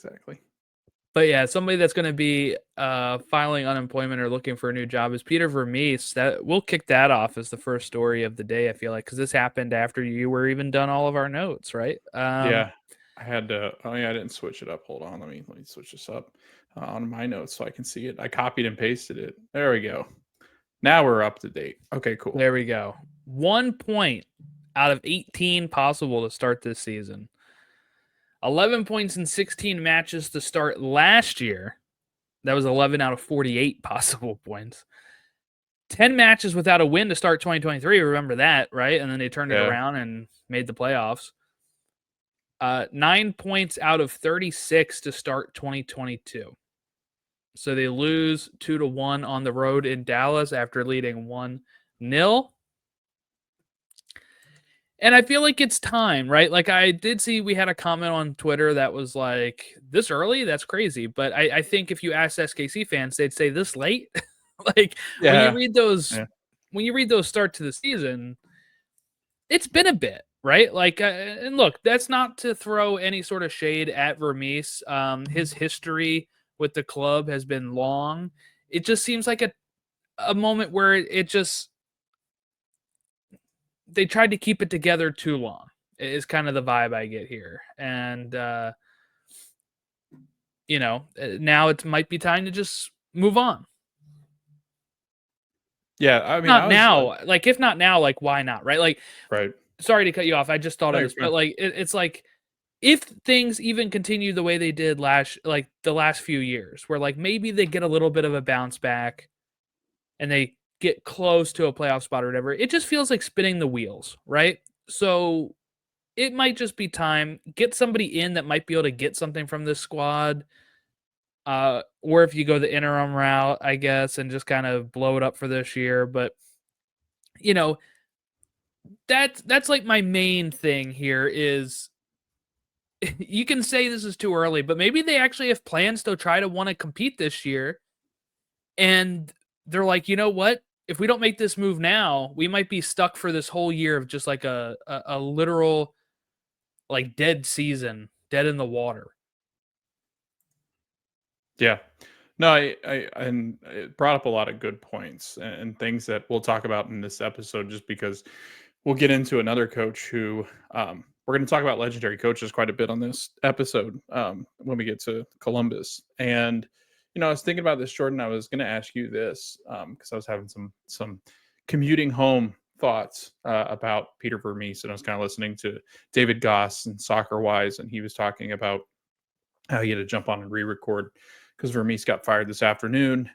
exactly. But yeah, somebody that's going to be filing unemployment or looking for a new job is Peter Vermes. That we'll kick that off as the first story of the day. I feel like because this happened after you were even done all of our notes, right? Yeah, I had to. Oh yeah, I didn't switch it up. Hold on, let me switch this up on my notes so I can see it. I copied and pasted it. There we go. Now we're up to date. Okay, cool. There we go. 1 point out of 18 possible to start this season. 11 points in 16 matches to start last year. That was 11 out of 48 possible points. 10 matches without a win to start 2023. Remember that, right? And then they turned it around and made the playoffs. 9 points out of 36 to start 2022. So they lose 2-1 on the road in Dallas after leading 1-0. And I feel like it's time, right? Like I did see we had a comment on Twitter that was like, this early? That's crazy. But I think if you ask SKC fans, they'd say this late. Like when you read those start to the season, it's been a bit, right? Like and look, that's not to throw any sort of shade at Vermes. His history with the club has been long. It just seems like a moment where it just they tried to keep it together too long is kind of the vibe I get here. And, now it might be time to just move on. Yeah, I mean, Not now. If not now, like, why not? Right. Like, right. Sorry to cut you off. I just thought of this, but like, it's like, if things even continue the way they did the last few years, where like maybe they get a little bit of a bounce back and they get close to a playoff spot or whatever, it just feels like spinning the wheels, right? So it might just be time. Get somebody in that might be able to get something from this squad. Or if you go the interim route, I guess, and just kind of blow it up for this year. But that's like my main thing here is you can say this is too early, but maybe they actually have plans to try to want to compete this year. And they're like, you know what? If we don't make this move now, we might be stuck for this whole year of just like a literal like dead season, dead in the water. Yeah. No, I and it brought up a lot of good points and things that we'll talk about in this episode just because we'll get into another coach who we're going to talk about legendary coaches quite a bit on this episode when we get to Columbus. And I was thinking about this, Jordan. I was going to ask you this because I was having some commuting home thoughts about Peter Vermes, and I was kind of listening to David Goss and Soccer Wise, and he was talking about how he had to jump on and re-record because Vermes got fired this afternoon.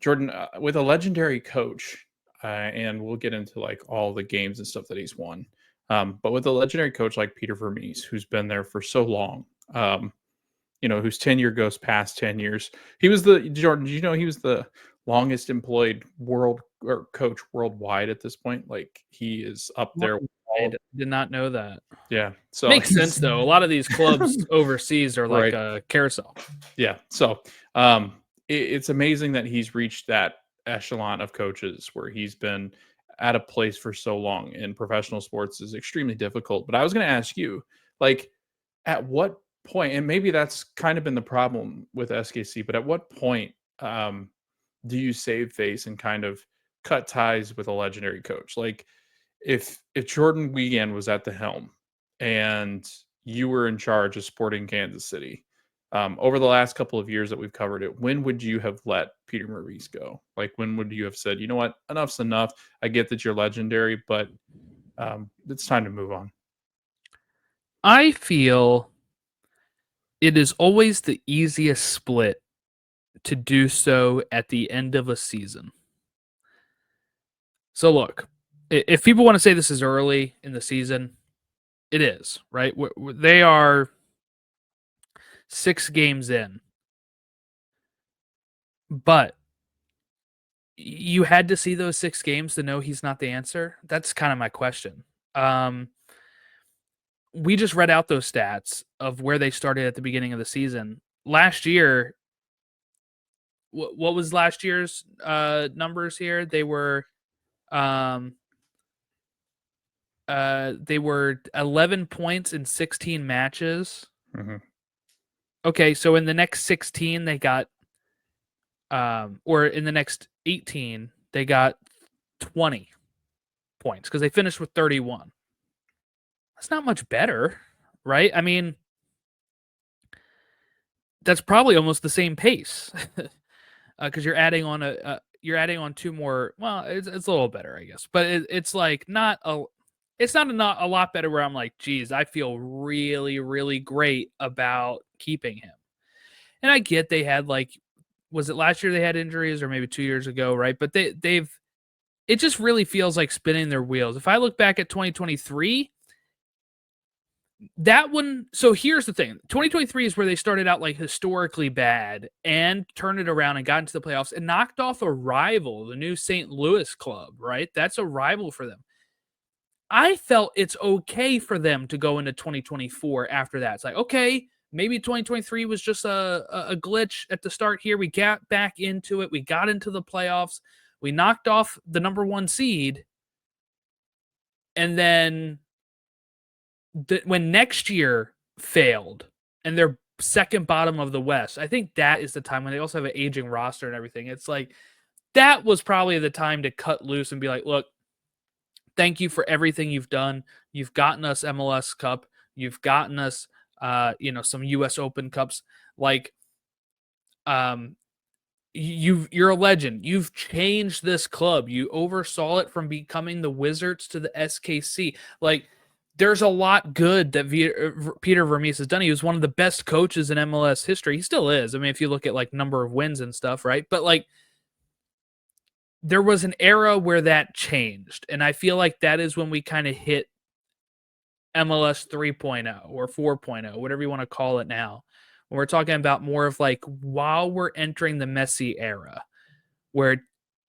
Jordan, with a legendary coach, and we'll get into like all the games and stuff that he's won. But with a legendary coach like Peter Vermes, who's been there for so long, whose tenure goes past 10 years. He was Jordan, he was the longest employed coach worldwide at this point. Like he is up there. I did not know that. Yeah. So makes sense though. A lot of these clubs overseas are like a carousel. Yeah. So it's amazing that he's reached that echelon of coaches where he's been at a place for so long in professional sports is extremely difficult. But I was going to ask you, like, at what point, and maybe that's kind of been the problem with SKC, but at what point do you save face and kind of cut ties with a legendary coach? Like, if Jordan Wiegand was at the helm and you were in charge of Sporting Kansas City, over the last couple of years that we've covered it, when would you have let Peter Vermes go? Like, when would you have said, you know what, enough's enough. I get that you're legendary, but it's time to move on. I feel it is always the easiest split to do so at the end of a season. So look, if people want to say this is early in the season, it is, right? They are 6 games in. But you had to see those 6 games to know he's not the answer? That's kind of my question. We just read out those stats of where they started at the beginning of the season. Last year, what was last year's numbers here? They were 11 points in 16 matches. Mm-hmm. Okay, so in the next 16, they got, or in the next 18, they got 20 points because they finished with 31. That's not much better, right? I mean, that's probably almost the same pace because you're adding on two more. Well, it's a little better, I guess, but it's like not a lot better. Where I'm like, geez, I feel really really great about keeping him. And I get they had like, was it last year they had injuries or maybe 2 years ago, right? But they've it just really feels like spinning their wheels. If I look back at 2023, that one, so here's the thing. 2023 is where they started out like historically bad and turned it around and got into the playoffs and knocked off a rival, the new St. Louis club, right? That's a rival for them. I felt it's okay for them to go into 2024 after that. It's like, okay, maybe 2023 was just a glitch at the start here. We got back into it. We got into the playoffs. We knocked off the number 1 seed. And then when next year failed and they're second bottom of the West, I think that is the time when they also have an aging roster and everything. It's like that was probably the time to cut loose and be like, look, thank you for everything you've done. You've gotten us MLS Cup. You've gotten us, some U.S. Open Cups. Like, you're a legend. You've changed this club. You oversaw it from becoming the Wizards to the SKC. Like, there's a lot good that Peter Vermes has done. He was one of the best coaches in MLS history. He still is. I mean, if you look at like number of wins and stuff, right? But like, there was an era where that changed, and I feel like that is when we kind of hit MLS 3.0 or 4.0, whatever you want to call it now. When we're talking about more of like while we're entering the Messi era, where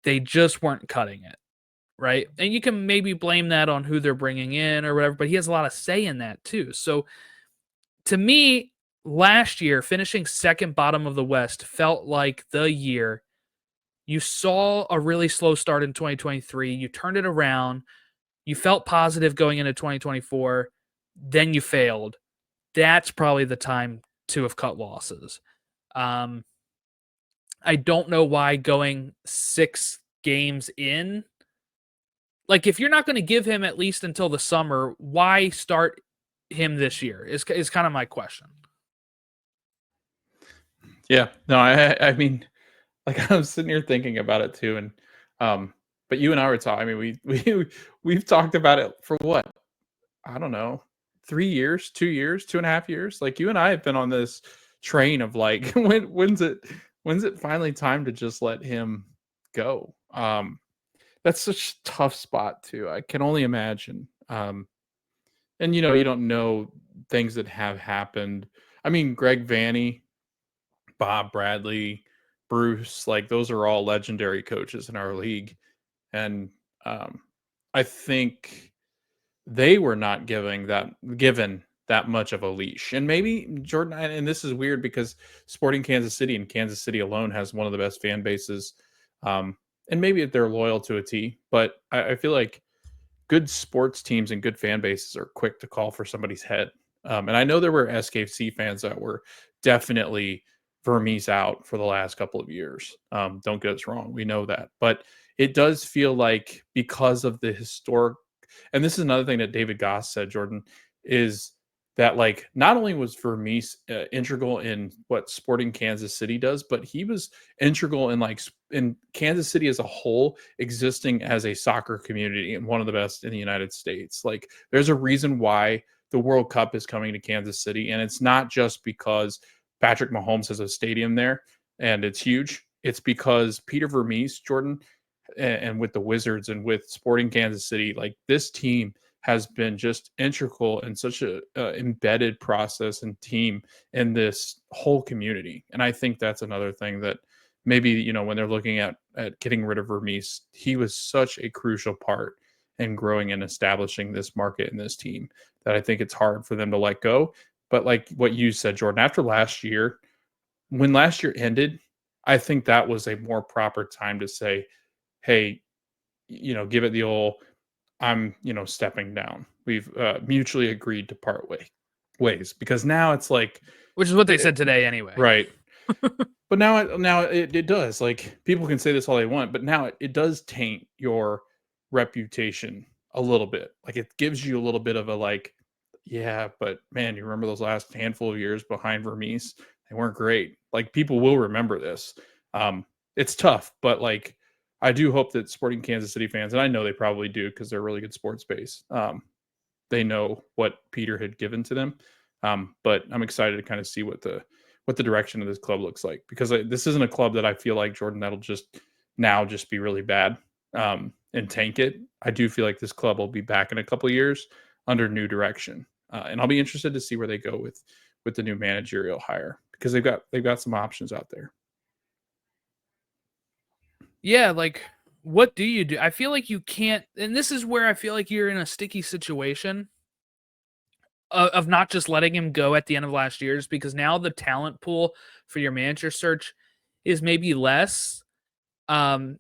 they just weren't cutting it, right? And you can maybe blame that on who they're bringing in or whatever, but he has a lot of say in that too. So to me, last year, finishing second bottom of the West felt like the year. You saw a really slow start in 2023. You turned it around. You felt positive going into 2024. Then you failed. That's probably the time to have cut losses. I don't know why going 6 games in. Like, if you're not going to give him at least until the summer, why start him this year is kind of my question. Yeah. No, I mean, like I was sitting here thinking about it too, and but you and I were talking. I mean, we've talked about it for what, I don't know, 3 years, 2 years, 2.5 years. Like you and I have been on this train of like when's it finally time to just let him go? That's such a tough spot too. I can only imagine. And you don't know things that have happened. I mean, Greg Vanney, Bob Bradley, Bruce, like those are all legendary coaches in our league. And I think they were not given that much of a leash. And maybe Jordan, and this is weird because Sporting Kansas City and Kansas City alone has one of the best fan bases. And maybe they're loyal to a T, but I feel like good sports teams and good fan bases are quick to call for somebody's head. And I know there were SKC fans that were definitely Vermes out for the last couple of years. Don't get us wrong, we know that, but it does feel like because of the historic, and this is another thing that David Goss said, Jordan, is that like not only was Vermes integral in what Sporting Kansas City does, but he was integral in like in Kansas City as a whole existing as a soccer community and one of the best in the United States. Like there's a reason why the World Cup is coming to Kansas City, and it's not just because Patrick Mahomes has a stadium there and it's huge. It's because Peter Vermes, Jordan, and with the Wizards and with Sporting Kansas City, like this team has been just integral in such a embedded process and team in this whole community. And I think that's another thing that maybe, when they're looking at getting rid of Vermes, he was such a crucial part in growing and establishing this market and this team that I think it's hard for them to let go. But like what you said, Jordan, after last year, when last year ended, I think that was a more proper time to say, hey, give it the old, I'm, stepping down. We've mutually agreed to part ways, because now it's like which is what they said today anyway. Right. But now it does. Like, people can say this all they want, but now it does taint your reputation a little bit. Like, it gives you a little bit of a like, yeah, but man, you remember those last handful of years behind Vermes? They weren't great. Like, people will remember this. It's tough, but like, I do hope that Sporting Kansas City fans, and I know they probably do because they're really good sports base. They know what Peter had given to them. But I'm excited to kind of see what the direction of this club looks like, because this isn't a club that I feel like, Jordan, that'll just be really bad and tank it. I do feel like this club will be back in a couple of years under new direction, and I'll be interested to see where they go with the new managerial hire, because they've got some options out there. Yeah, like, what do you do? I feel like you can't, and this is where I feel like you're in a sticky situation of not just letting him go at the end of last year's, because now the talent pool for your manager search is maybe less. You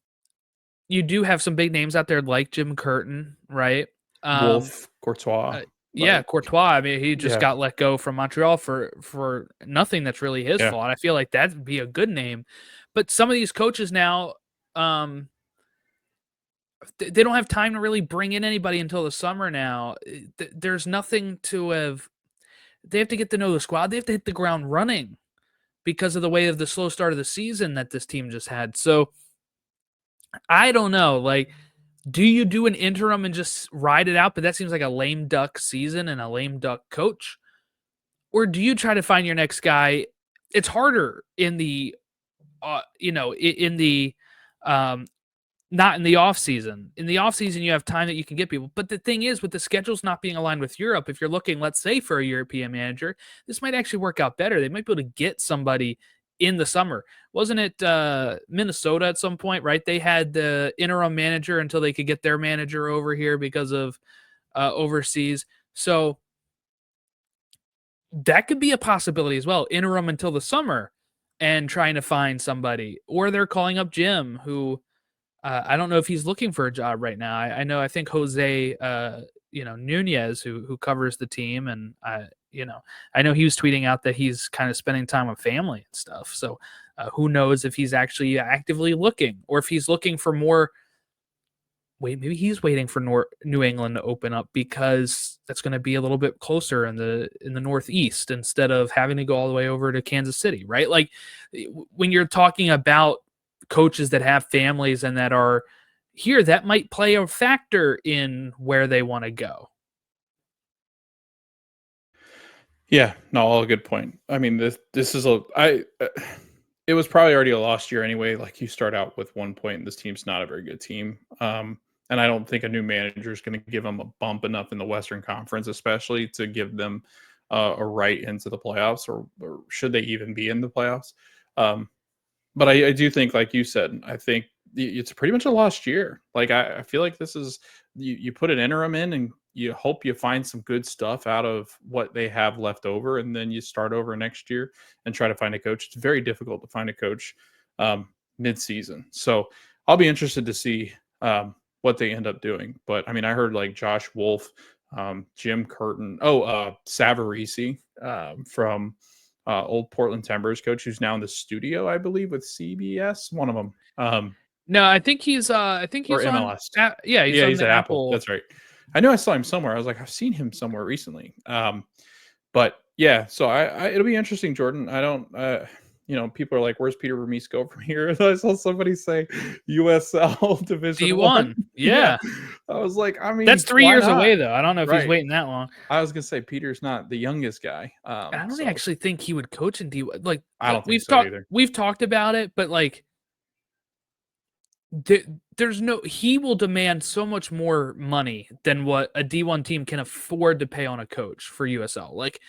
do have some big names out there like Jim Curtin, right? Wolf, Courtois. Yeah, Like, Courtois. I mean, he just yeah. got let go from Montreal for nothing that's really his Yeah. fault. I feel like that'd be a good name. But some of these coaches now, they don't have time to really bring in anybody until the summer now. There's nothing to have. They have to get to know the squad. They have to hit the ground running because of the way of the slow start of the season that this team just had. So I don't know. Like, do you do an interim and just ride it out? But that seems like a lame duck season and a lame duck coach. Or do you try to find your next guy? It's harder in the, in the, not in the off season. In the off season, you have time that you can get people. But the thing is, with the schedules not being aligned with Europe, if you're looking, let's say, for a European manager, this might actually work out better. They might be able to get somebody in the summer. Wasn't it Minnesota at some point, right? They had the interim manager until they could get their manager over here because of overseas. So that could be a possibility as well. Interim until the summer and trying to find somebody. Or they're calling up Jim, who I don't know if he's looking for a job right now. I think Jose, Nunez, who covers the team, and I know he was tweeting out that he's kind of spending time with family and stuff. So who knows if he's actually actively looking, or if he's looking for more. Wait, maybe he's waiting for New England to open up because that's going to be a little bit closer in the Northeast instead of having to go all the way over to Kansas City, right? Like, when you're talking about coaches that have families and that are here, that might play a factor in where they want to go. Yeah, no, all a good point. I mean, this is it was probably already a lost year anyway. Like, you start out with 1 point, and this team's not a very good team. And I don't think a new manager is going to give them a bump enough in the Western Conference, especially to give them a right into the playoffs, or should they even be in the playoffs. But I do think, like you said, I think it's pretty much a lost year. Like, I feel like this is, you put an interim in, and you hope you find some good stuff out of what they have left over, and then you start over next year and try to find a coach. It's very difficult to find a coach mid-season. So I'll be interested to see what they end up doing. But I mean, I heard like Josh Wolf, Jim Curtin, Savarese from old Portland Timbers coach, who's now in the studio, I believe, with CBS. One of them. No, I think he's or on. MLS. He's at on Apple. That's right. I know I saw him somewhere. I was like, I've seen him somewhere recently. But yeah, so I it'll be interesting, Jordan. I don't. People are like, "Where's Peter Vermes go from here?" I saw somebody say USL Division D1. Yeah. I was like, I mean, that's 3 years away, though. I don't know if he's Right. waiting that long. I was gonna say Peter's not the youngest guy. I don't actually think he would coach in D1. Like, I don't think so either. We've talked about it, but like, there's no. He will demand so much more money than what a D1 team can afford to pay on a coach for USL. Like,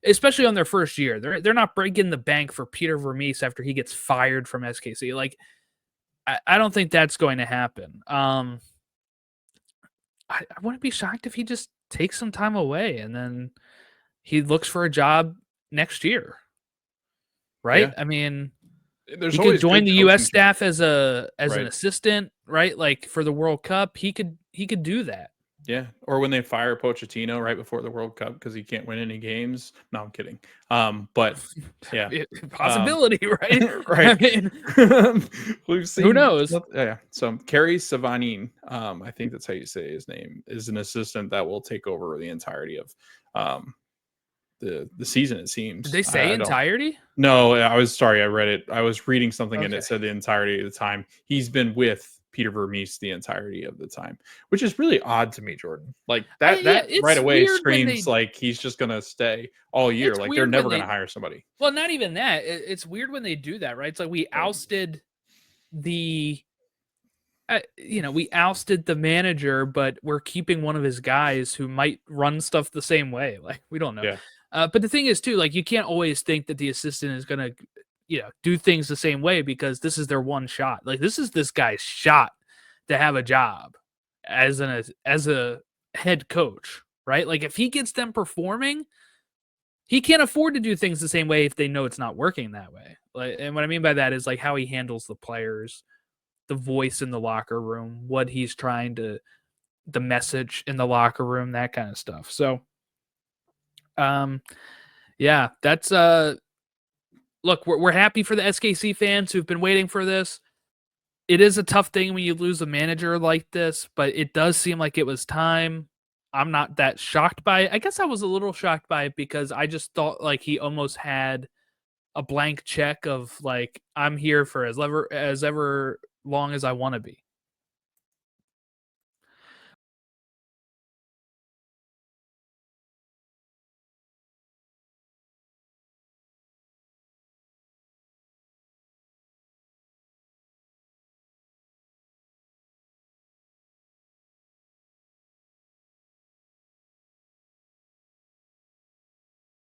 especially on their first year, they're not breaking the bank for Peter Vermes after he gets fired from SKC. Like, I don't think that's going to happen. I wouldn't be shocked if he just takes some time away and then he looks for a job next year. Right? Yeah. I mean, There's he could always join good the US coaching staff as an Right. assistant, right? Like, for the World Cup, he could do that. Yeah, or when they fire Pochettino right before the World Cup because he can't win any games. No, I'm kidding. But yeah, Possibility, right? I right. mean, We've who seen, knows? yeah. So Kerry Savanin, I think that's how you say his name, is an assistant that will take over the entirety of um, the season. It Did seems. they say I don't. entirety? No, I was sorry. I read it. I was reading something and Okay. it said the entirety of the time. He's been with Peter Vermes the entirety of the time, which is really odd to me, Jordan. Like that Yeah, that right it's away weird when screams like he's just gonna stay all year. it's Like they're weird when never gonna they hire somebody. well, not even that. It's weird when they do that, right? It's like we Right. ousted the we ousted the manager, but we're keeping one of his guys who might run stuff the same way. Like we don't know. Yeah. But the thing is too, like you can't always think that the assistant is gonna, do things the same way because this is their one shot. Like this is this guy's shot to have a job as a head coach, right? Like if he gets them performing, he can't afford to do things the same way if they know it's not working that way. Like, and what I mean by that is like how he handles the players, the voice in the locker room, what he's trying to, the message in the locker room, that kind of stuff. So, um, yeah, that's look, we're happy for the SKC fans who've been waiting for this. It is a tough thing when you lose a manager like this, but it does seem like it was time. I'm not that shocked by it. I guess I was a little shocked by it because I just thought like he almost had a blank check of like I'm here for as ever long as I want to be.